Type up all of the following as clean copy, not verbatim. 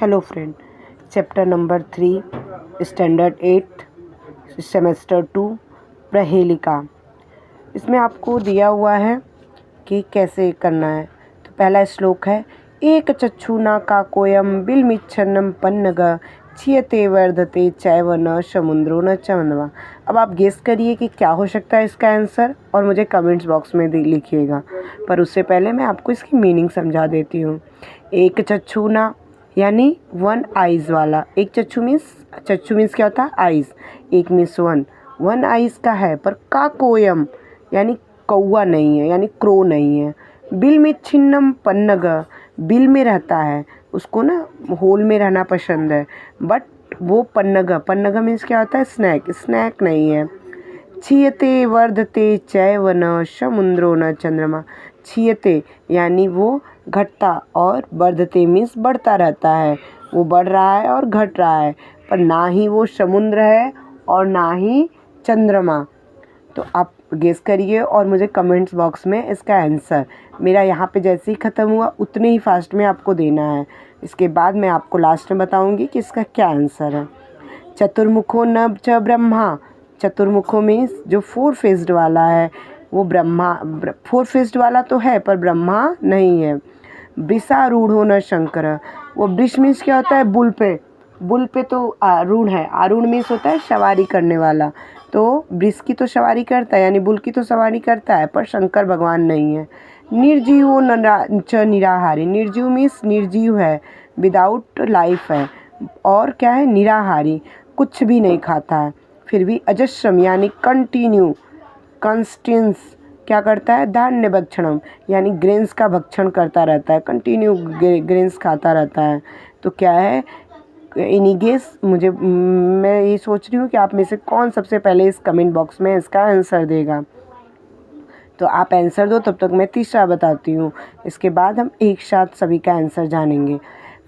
Hello friend, chapter number 3, standard 8, semester 2, प्रहेलिका। इसमें आपको दिया हुआ है कि कैसे करना है। तो पहला श्लोक है, एक चक्षुना काकोयम बिलमिच्छन्नम पन्नग छियते वर्धते चैव न समुद्रो न चंद्रमा। अब आप गेस करिए कि क्या हो सकता है इसका आंसर और मुझे कमेंट्स बॉक्स में लिखिएगा। पर उससे पहले मैं आपको इसकी मीनिंग समझा देती हूँ। एक चक्षुना यानी वन आइज़ वाला। एक चक्षु मीन्स क्या होता है? आइज़। एक मीन्स वन आइज़ का है, पर का कोयम यानी कौवा नहीं है, यानी क्रो नहीं है। बिल में छिन्नम पन्नग, बिल में रहता है, उसको ना होल में रहना पसंद है, बट वो पन्नग मीन्स क्या होता है? स्नैक नहीं है। छियते वर्धते चैव न समुद्रो न चंद्रमा। छियते यानी वो घटता, और वर्धते मीन्स बढ़ता रहता है, वो बढ़ रहा है और घट रहा है, पर ना ही वो समुद्र है और ना ही चंद्रमा। तो आप गेस करिए और मुझे कमेंट्स बॉक्स में इसका आंसर, मेरा यहाँ पे जैसे ही ख़त्म हुआ उतने ही फास्ट में आपको देना है। इसके बाद मैं आपको लास्ट में बताऊँगी कि इसका क्या आंसर है। चतुर्मुखो न च ब्रह्मा। चतुर्मुखो मीन्स जो 4 फेस्ड वाला है वो ब्रह्मा। 4 फेस्ड वाला तो है पर ब्रह्मा नहीं है। वृषारूढ़ो न शंकर। वो वृष मीन्स क्या होता है? बुल पे तो आरूढ़ है। आरूढ़ मीन्स होता है सवारी करने वाला। तो वृष की तो सवारी करता है, यानी बुल की तो सवारी करता है, पर शंकर भगवान नहीं है। निर्जीवो च निराहारी। निर्जीव मीन्स निर्जीव है, विदाउट लाइफ है, और क्या है? निराहारी, कुछ भी नहीं खाता है। फिर भी अजस्रम यानी कंटिन्यू, कंस्टेंस क्या करता है? धान्य भक्षणम यानी ग्रेन्स का भक्षण करता रहता है, कंटिन्यू ग्रेन्स खाता रहता है। तो क्या है? Any guess? मैं ये सोच रही हूँ कि आप में से कौन सबसे पहले इस कमेंट बॉक्स में इसका आंसर देगा। तो आप आंसर दो, तब तक मैं तीसरा बताती हूँ। इसके बाद हम एक साथ सभी का आंसर जानेंगे।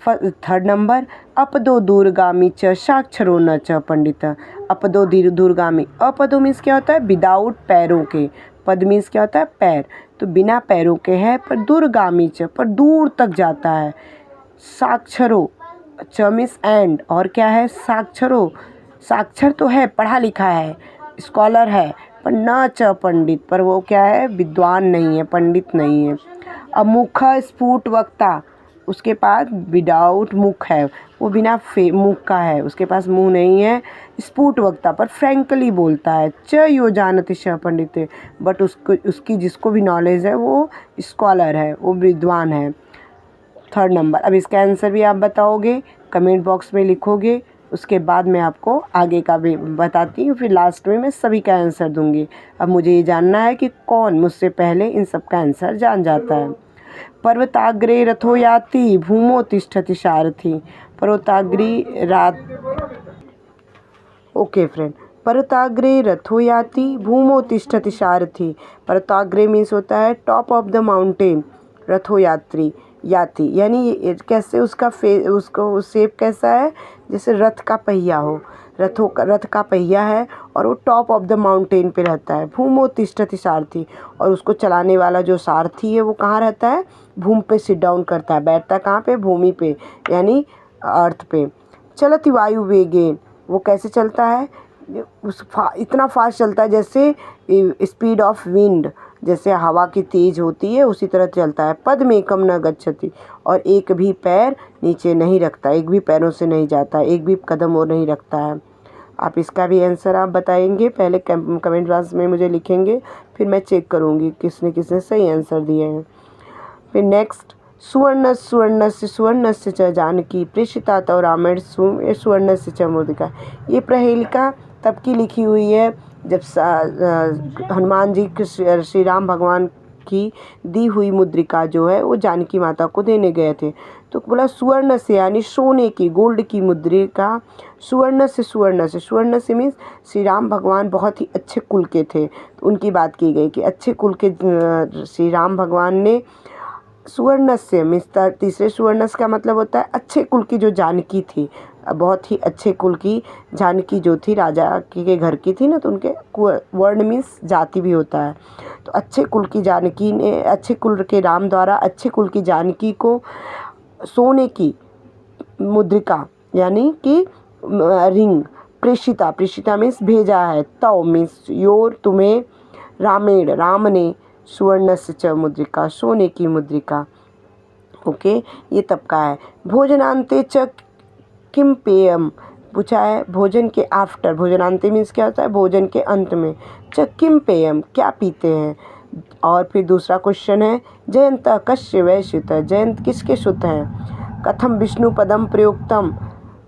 थर्ड नंबर, अपदो दूरगामी च साक्षरो न च पंडित। अपदो दूरगामी। अपदो मीन्स क्या होता है? विदाउट पैरों के। पद मीन्स क्या होता है? पैर। तो बिना पैरों के है, पर दूरगामी च, पर दूर तक जाता है। साक्षरो, च मीन्स एंड, और क्या है? साक्षरो, साक्षर तो है, पढ़ा लिखा है, स्कॉलर है, पर न च पंडित, पर वो क्या है? विद्वान नहीं है, पंडित नहीं है। अमुख स्फुट वक्ता। उसके पास विदाउट मुख है, वो बिना मुख का है, उसके पास मुंह नहीं है। स्फुट वक्ता, पर फ्रैंकली बोलता है। च यो जानति च पंडित, बट उसकी जिसको भी नॉलेज है वो स्कॉलर है, वो विद्वान है। Third number. अब इसका आंसर भी आप बताओगे, कमेंट बॉक्स में लिखोगे। उसके बाद मैं आपको आगे का भी बताती हूँ, फिर लास्ट में मैं सभी का आंसर दूंगी। अब मुझे ये जानना है कि कौन मुझसे पहले इन सब का आंसर जान जाता है। पर्वताग्रे रथो याति भूमो तिष्ठति सारथी। पर्वताग्री रात ओके फ्रेंड। पर्वताग्रे रथो याति भूमो तिष्ठति सारथी। पर्वताग्रे मीन्स होता है टॉप ऑफ द माउंटेन। रथो यात्री याति यानी कैसे उसको शेप कैसा है? जैसे रथ का पहिया हो। रथ का पहिया है और वो टॉप ऑफ द माउंटेन पे रहता है। भूमो तिष्ठति सारथी, और उसको चलाने वाला जो सारथी है वो कहाँ रहता है? भूमि पे सिट डाउन करता है, बैठता कहाँ पे? भूमि पे, यानी अर्थ पे। चलति वायु वेगेन। वो कैसे चलता है? इतना फास्ट चलता है जैसे स्पीड ऑफ विंड, जैसे हवा की तेज होती है उसी तरह चलता है। पद में कम न गच्छति, और एक भी पैर नीचे नहीं रखता, एक भी पैरों से नहीं जाता, एक भी कदम और नहीं रखता है। आप इसका भी आंसर आप बताएंगे, पहले कमेंट बॉक्स में मुझे लिखेंगे, फिर मैं चेक करूँगी किसने किसने सही आंसर दिए हैं। फिर नेक्स्ट, सुवर्णस्य च जानकी प्रेषिता तो रामायण सुवर्णस्य च मुद्रिका। ये प्रहेलिका तब की लिखी हुई है जब हनुमान जी श्री राम भगवान की दी हुई मुद्रिका जो है वो जानकी माता को देने गए थे। तो बोला सुवर्ण से, यानी सोने की, गोल्ड की मुद्रिका। सुवर्ण से मीन्स श्री राम भगवान बहुत ही अच्छे कुल के थे, तो उनकी बात की गई कि अच्छे कुल के श्री राम भगवान ने सुवर्णस्य मीन्स तीसरे सुवर्णस्य का मतलब होता है अच्छे कुल की जो जानकी थी, बहुत ही अच्छे कुल की जानकी जो थी, राजा के घर की थी ना, तो उनके वर्ण मीन्स जाति भी होता है। तो अच्छे कुल की जानकी ने, अच्छे कुल के राम द्वारा अच्छे कुल की जानकी को सोने की मुद्रिका यानी कि रिंग। प्रेषिता, प्रेषिता मीन्स भेजा है। तव मीन्स योर, तुम्हें। रामेण, राम ने। सुवर्णस्य च मुद्रिका, सोने की मुद्रिका। ओके, ये तब का है। भोजनांते च किम पेयम, पूछा है भोजन के आफ्टर। भोजनांते मीन्स क्या होता है, भोजन के अंत में। च किम पेयम, क्या पीते हैं। और फिर दूसरा क्वेश्चन है, जयंत कस्य वै सुत, जयंत किसके सुत हैं। कथम विष्णु पदम प्रयुक्तम,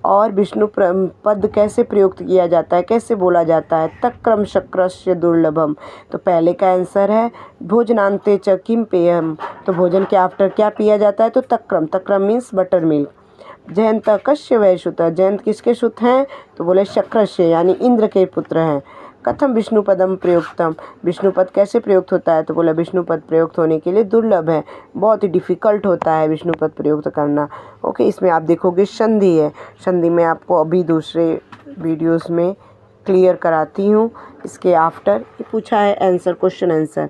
और विष्णु पद कैसे प्रयुक्त किया जाता है, कैसे बोला जाता है। तक्रम शक्रस्य दुर्लभम, तो पहले का आंसर है भोजनांते च किम पेयम, तो भोजन के आफ्टर क्या पिया जाता है, तो तक्रम। तक्रम मीन्स बटर मिल्क। जयंत कस्य वै सुत, जयंत किसके सुत हैं, तो बोले शक्रस्य यानी इंद्र के पुत्र हैं। कथम विष्णु पदम प्रयुक्तम, विष्णु पद कैसे प्रयुक्त होता है, तो बोला विष्णु पद प्रयुक्त होने के लिए दुर्लभ है, बहुत ही डिफ़िकल्ट होता है विष्णु पद प्रयुक्त करना। ओके, इसमें आप देखोगे संधि है। संधि में आपको अभी दूसरे वीडियोस में क्लियर कराती हूँ। इसके आफ्टर ये पूछा है आंसर, क्वेश्चन आंसर।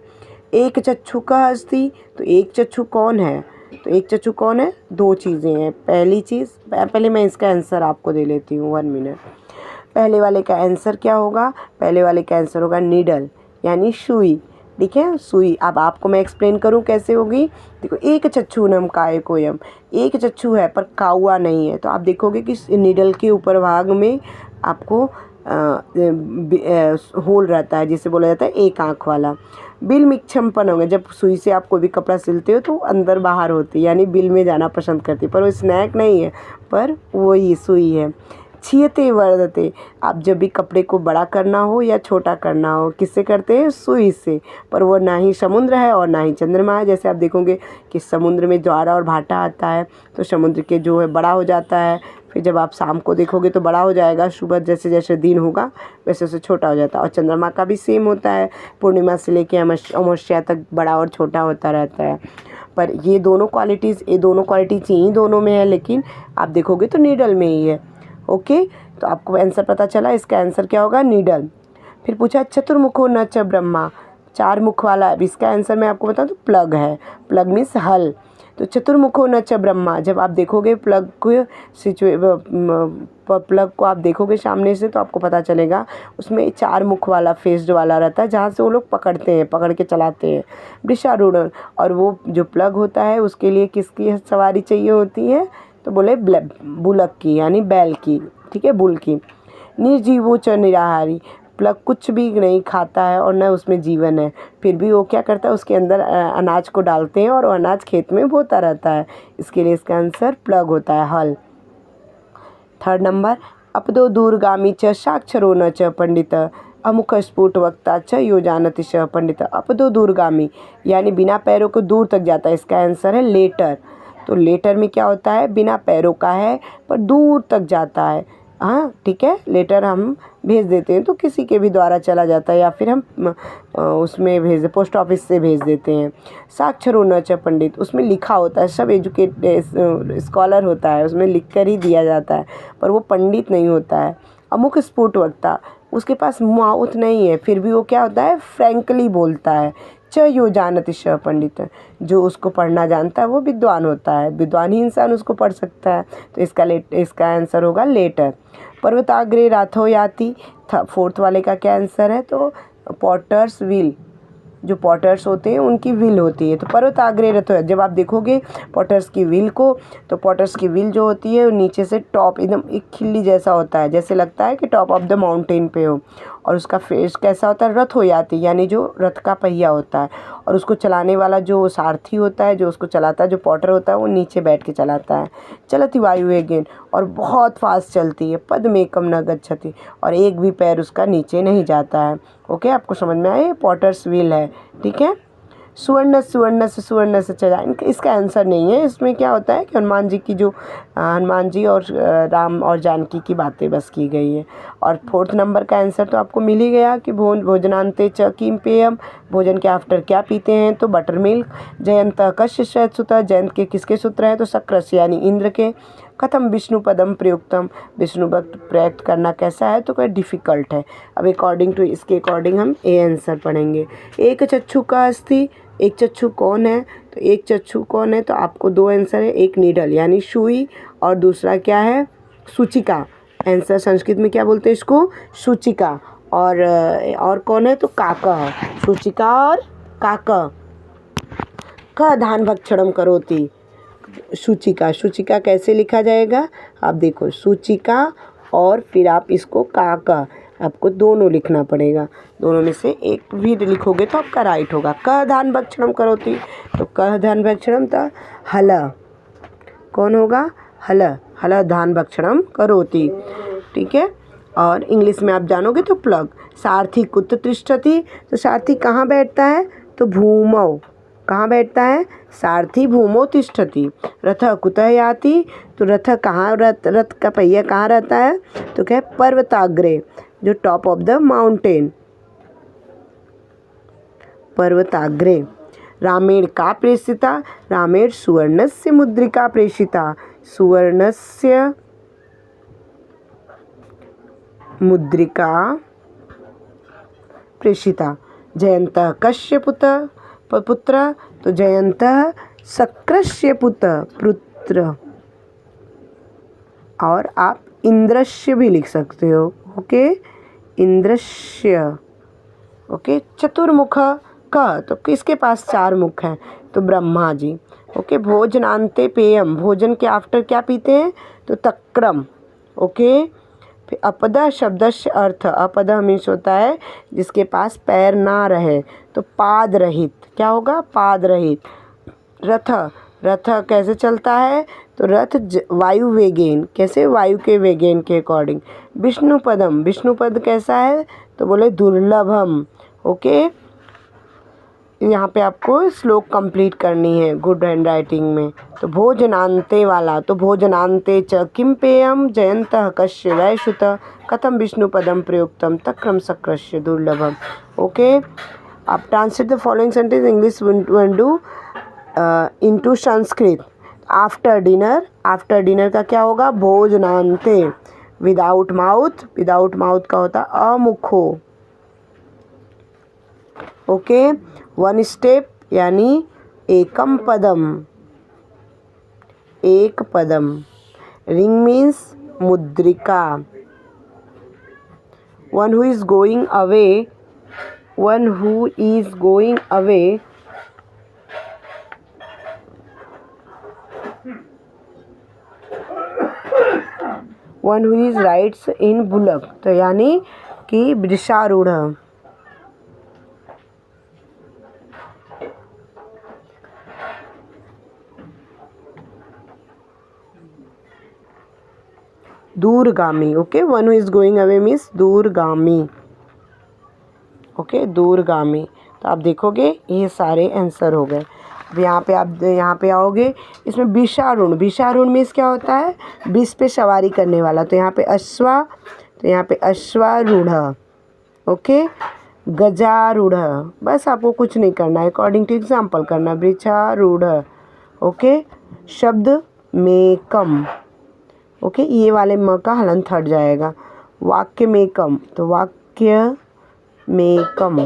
एक चक्षु का अस्ति, तो एक चक्षु कौन है, तो एक चक्षु कौन है, दो चीज़ें हैं। पहली चीज़, पहले मैं इसका आंसर आपको दे लेती हूँ, 1 मिनट। पहले वाले का आंसर क्या होगा, पहले वाले का आंसर होगा नीडल यानी सुई। ठीक है, सुई। अब आपको मैं एक्सप्लेन करूं कैसे होगी। देखो, एक चक्षु नम काय कोयम, एक चक्षु है पर काउआ नहीं है, तो आप देखोगे कि नीडल के ऊपर भाग में आपको होल रहता है, जिसे बोला जाता है एक आँख वाला। बिल मिक्षमपन होंगे, जब सुई से आप कोई भी कपड़ा सिलते हो तो अंदर बाहर होती है, यानी बिल में जाना पसंद करती है, पर वो स्नैक नहीं है, पर वही सुई है। छियते वर्धते, आप जब भी कपड़े को बड़ा करना हो या छोटा करना हो, किससे करते हैं, सुई से। पर वो ना ही समुद्र है और ना ही चंद्रमा है। जैसे आप देखोगे कि समुद्र में ज्वारा और भाटा आता है, तो समुद्र के जो है बड़ा हो जाता है, फिर जब आप शाम को देखोगे तो बड़ा हो जाएगा, सुबह जैसे जैसे दिन होगा वैसे वैसे छोटा हो जाता है। और चंद्रमा का भी सेम होता है, पूर्णिमा से लेकर अमावस्या तक बड़ा और छोटा होता रहता है। पर ये दोनों क्वालिटीज़ यही दोनों में है, लेकिन आप देखोगे तो नीडल में ही है। ओके, तो आपको आंसर पता चला, इसका आंसर क्या होगा, नीडल। फिर पूछा चतुर्मुखो न च ब्रह्मा, 4 मुख वाला। अब इसका आंसर मैं आपको बताऊं तो प्लग है। प्लग मीन्स हल। तो चतुर्मुखो न च ब्रह्मा, जब आप देखोगे प्लग को आप देखोगे सामने से तो आपको पता चलेगा उसमें 4 मुख वाला फेस्ड वाला रहता है, जहाँ से वो लोग पकड़ते हैं, पकड़ के चलाते हैं। वृषारूढ़, और वो जो प्लग होता है उसके लिए किसकी सवारी चाहिए होती है, तो बोले बुलक की यानी बैल की। ठीक है, बुल की। निर्जीवो च निराहारी, प्लग कुछ भी नहीं खाता है और न उसमें जीवन है, फिर भी वो क्या करता है, उसके अंदर अनाज को डालते हैं और वो अनाज खेत में बोता रहता है, इसके लिए इसका आंसर प्लग होता है, हल। 3rd नंबर, अपदो दूरगामी च साक्षरो न च पंडित, अमुख स्फुट वक्ता च यो जानति च पंडित। अपदो दूरगामी यानी बिना पैरों को दूर तक जाता है, इसका आंसर है लेटर। तो लेटर में क्या होता है, बिना पैरों का है पर दूर तक जाता है। हाँ, ठीक है, लेटर हम भेज देते हैं तो किसी के भी द्वारा चला जाता है, या फिर हम उसमें पोस्ट ऑफिस से भेज देते हैं। साक्षरो न च पंडित, उसमें लिखा होता है, सब स्कॉलर होता है, उसमें लिख कर ही दिया जाता है, पर वो पंडित नहीं होता है। अमुक स्फुट वक्ता, उसके पास माउथ नहीं है, फिर भी वो क्या होता है, फ्रैंकली बोलता है। च यो जानति श पंडित, जो उसको पढ़ना जानता है वो विद्वान होता है, विद्वान ही इंसान उसको पढ़ सकता है, तो इसका आंसर होगा लेटर। पर्वताग्रे राथो याति, 4th वाले का क्या आंसर है, तो पॉटर्स व्हील, जो पॉटर्स होते हैं उनकी व्हील होती है, तो पर्वताग्रे रथ। जब आप देखोगे पॉटर्स की व्हील को, तो पॉटर्स की व्हील जो होती है वो नीचे से टॉप एकदम एक खिल्ली जैसा होता है, जैसे लगता है कि टॉप ऑफ द माउंटेन पे हो, और उसका फेस कैसा होता है, रथ हो जाती, यानी जो रथ का पहिया होता है, और उसको चलाने वाला जो सारथी होता है, जो उसको चलाता है, जो पॉटर होता है, वो नीचे बैठ के चलाता है। चलती वायु वेगेन, और बहुत फास्ट चलती है। पद्मेकम न गच्छति, और एक भी पैर उसका नीचे नहीं जाता है। ओके, आपको समझ में आए, पॉटर्स व्हील है। ठीक है, सुवर्ण से चला, इसका आंसर नहीं है। इसमें क्या होता है कि हनुमान जी की जो हनुमान जी और राम और जानकी की बातें बस की गई है। और 4th नंबर का आंसर तो आपको मिल ही गया कि भोजनांते च किम पेयम, भोजन के आफ्टर क्या पीते हैं, तो बटर मिल्क। जयंत कस्य सुत, जयंत के किसके सूत्र हैं, तो शक्रस्य यानी इंद्र के। कथम विष्णु पदम प्रयुक्तम, विष्णु भक्त प्रयुक्त करना कैसा है, तो कोई डिफ़िकल्ट है। अब इसके अकॉर्डिंग हम ए आंसर पढ़ेंगे। एक चक्षु का अस्थि, एक चक्षु कौन है, तो एक चक्षु कौन है, तो आपको 2 आंसर है, एक नीडल यानी सुई और दूसरा क्या है, सूचिका। आंसर संस्कृत में क्या बोलते हैं इसको, सूचिका। और कौन है तो काकः, सूचिका और काकः। क धान भक्षणम करोति, सूचिका। सूचिका कैसे लिखा जाएगा, आप देखो सूचिका और फिर आप इसको काकः, आपको दोनों लिखना पड़ेगा। दोनों में से एक भी लिखोगे तो आपका राइट होगा। क धान भक्षणम करोति, तो क धान भक्षणम था हल, कौन होगा, हल। हल धान भक्षणम करोति, ठीक है। और इंग्लिश में आप जानोगे तो प्लग। सारथी कुत्र तिष्ठति, तो सारथी कहाँ बैठता है तो भूमौ, कहाँ बैठता है, सारथी भूमौ तिष्ठति। रथः कुतः याति, तो रथ कहाँ, रथ का पहिया कहाँ रहता है तो क्या है, पर्वताग्रे, जो टॉप ऑफ द माउंटेन, पर्वताग्रे। रामेण का प्रेषिता, रामेण सुवर्णस्य मुद्रिका प्रेषिता, सुवर्णस्य मुद्रिका प्रेषिता। जयन्तः कस्य पुत्र, तो जयन्तः शक्रस्य पुत्र। और आप इंद्रस्य भी लिख सकते हो, ओके, इंद्रस्य, ओके। चतुर्मुख क, तो किसके पास 4 मुख हैं तो ब्रह्मा जी, ओके। भोजनान्ते पेयम, भोजन के आफ्टर क्या पीते हैं तो तक्रम, ओके। फिर अपदा शब्द से अर्थ, अपदा मीन्स होता है जिसके पास पैर ना रहे, तो पाद रहित, क्या होगा, पाद रहित। रथ, रथ कैसे चलता है तो रथ वायु वेगेन, कैसे, वायु के वेगेन के अकॉर्डिंग। विष्णुपदम, विष्णुपद कैसा है तो बोले दुर्लभम, ओके। यहाँ पे आपको श्लोक कंप्लीट करनी है गुड हैंड राइटिंग में। तो भोजनान्ते वाला, तो भोजनान्ते च किम पेयम, जयन्तः कस्य वैश्युत, कथम विष्णुपदम प्रयुक्तम, तक्रम शक्रस्य दुर्लभम, ओके। आप translate the following sentence English do into Sanskrit. After dinner, after dinner का क्या होगा, भोजनान्ते। विदाउट माउथ, विदाउट माउथ का होता अमुखो, ओके। वन स्टेप यानी एकम पदम, एक पदम। रिंग मीन्स मुद्रिका। One who is going away, one who is going away, one who is rides in bullock, तो यानी कि वृषारूढ़। दूरगामी, okay. One who is going away means दूरगामी, ओके, दूरगामी। तो आप देखोगे ये सारे आंसर हो गए। अब यहाँ पे आप यहाँ पे आओगे, इसमें विषारूढ़, विषारूढ़ मीन्स क्या होता है, विष पे सवारी करने वाला। तो यहाँ पे अश्वा, तो यहाँ पे अश्वारूढ़, ओके। गजारूढ़, बस आपको कुछ नहीं करना है, अकॉर्डिंग टू एग्जाम्पल करना। वृक्षारूढ़, ओके। शब्द मेकम, ओके, ये वाले म का हलंत हट जाएगा। वाक्य में कम, तो वाक्य में कम।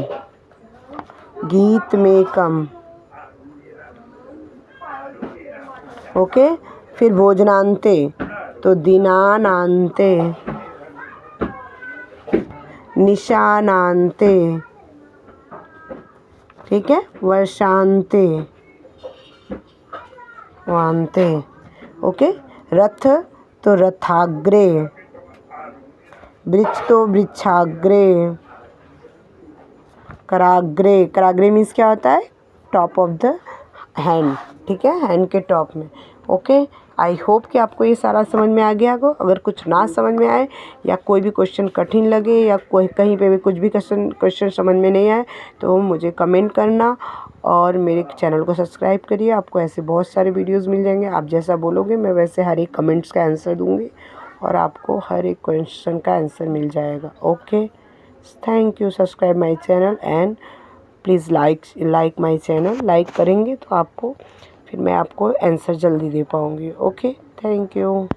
गीत में कम, ओके। फिर भोजनान्ते, तो दिनानान्ते, निशानान्ते, ठीक है। वर्षान्ते, वान्ते, ओके। रथ, तो रथाग्रे। वृक्ष, तो वृक्षाग्रे। कराग्रे, कराग्रे मीन्स क्या होता है, टॉप ऑफ द हैंड, ठीक है, हैंड के टॉप में, ओके। आई होप कि आपको ये सारा समझ में आ गया होगा। अगर कुछ ना समझ में आए या कोई भी क्वेश्चन कठिन लगे या कोई कहीं पे भी कुछ भी क्वेश्चन समझ में नहीं आए तो मुझे कमेंट करना और मेरे चैनल को सब्सक्राइब करिए। आपको ऐसे बहुत सारे वीडियोस मिल जाएंगे, आप जैसा बोलोगे मैं वैसे हर एक कमेंट्स का आंसर दूँगी और आपको हर एक क्वेश्चन का आंसर मिल जाएगा, okay. Thank you. Subscribe my channel and please like my channel. Like करेंगे तो आपको फिर मैं आपको आंसर जल्दी दे पाऊँगी, ओके। Thank you.